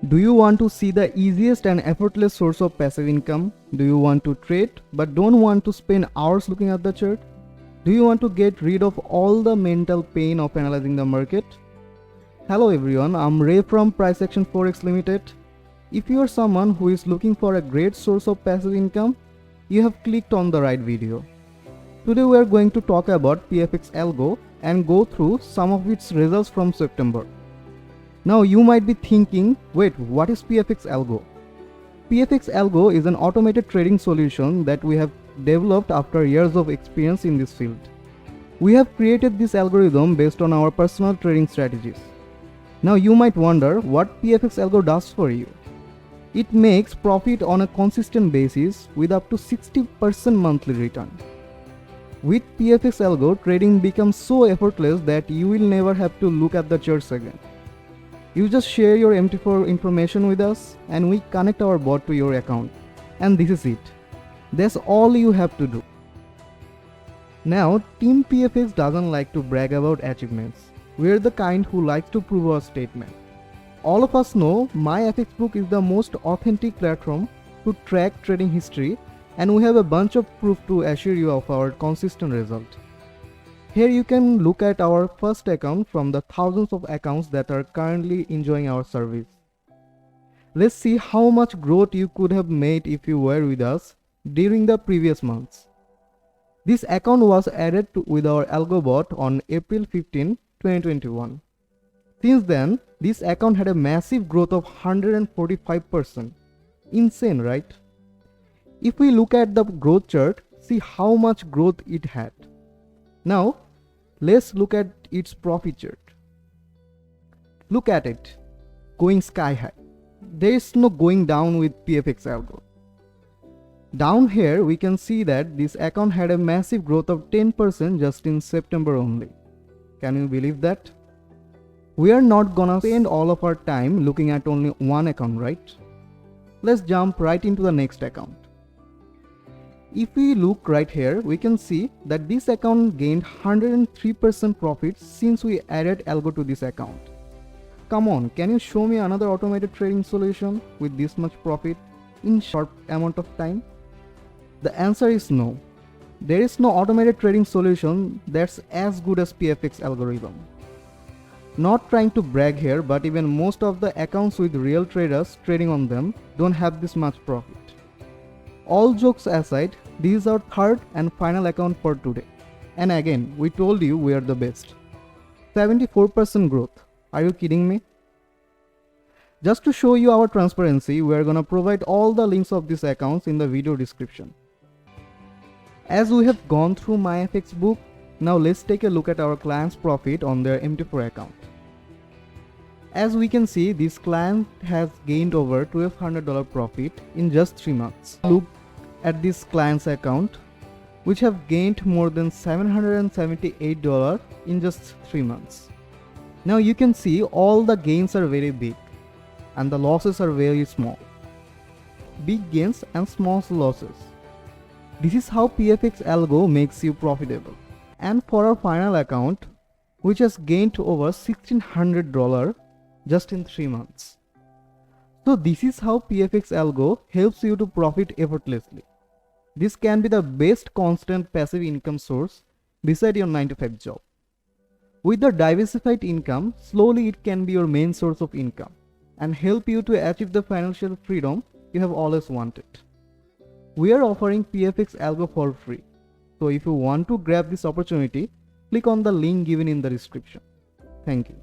Do you want to see the easiest and effortless source of passive income? Do you want to trade but don't want to spend hours looking at the chart? Do you want to get rid of all the mental pain of analyzing the market? Hello everyone, I'm Ray from Price Action Forex Limited. If you are someone who is looking for a great source of passive income, you have clicked on the right video. Today we are going to talk about PFX Algo and go through some of its results from September. Now you might be thinking, wait, what is PFX Algo? PFX Algo is an automated trading solution that we have developed after years of experience in this field. We have created this algorithm based on our personal trading strategies. Now you might wonder what PFX Algo does for you. It makes profit on a consistent basis with up to 60% monthly return. With PFX Algo, trading becomes so effortless that you will never have to look at the charts again. You just share your MT4 information with us and we connect our bot to your account. And this is it. That's all you have to do. Now, Team PFX doesn't like to brag about achievements. We're the kind who like to prove our statement. All of us know MyFXBook is the most authentic platform to track trading history, and we have a bunch of proof to assure you of our consistent result. Here you can look at our first account from the thousands of accounts that are currently enjoying our service. Let's see how much growth you could have made if you were with us during the previous months. This account was added with our AlgoBot on April 15, 2021. Since then, this account had a massive growth of 145%. Insane, right? If we look at the growth chart, see how much growth it had. Now, let's look at its profit chart. Look at it, going sky high. There is no going down with PFX Algo. Down here, we can see that this account had a massive growth of 10% just in September only. Can you believe that? We are not gonna spend all of our time looking at only one account, right? Let's jump right into the next account. If we look right here, we can see that this account gained 103% profit since we added Algo to this account. Come on, can you show me another automated trading solution with this much profit in short amount of time? The answer is no. There is no automated trading solution that's as good as PFX algorithm. Not trying to brag here, but even most of the accounts with real traders trading on them don't have this much profit. All jokes aside, this is our third and final account for today. And again, we told you we are the best. 74% growth. Are you kidding me? Just to show you our transparency, we are gonna provide all the links of these accounts in the video description. As we have gone through MyFXBook, now let's take a look at our client's profit on their MT4 account. As we can see, this client has gained over $1,200 profit in just 3 months. Look at this client's account, which have gained more than $778 in just 3 months. Now you can see all the gains are very big and the losses are very small. Big gains and small losses. This is how PFX Algo makes you profitable. And for our final account, which has gained over $1,600 just in 3 months. So this is how PFX Algo helps you to profit effortlessly. This can be the best constant passive income source beside your 9-to-5 job. With the diversified income, slowly it can be your main source of income and help you to achieve the financial freedom you have always wanted. We are offering PFX Algo for free. So if you want to grab this opportunity, click on the link given in the description. Thank you.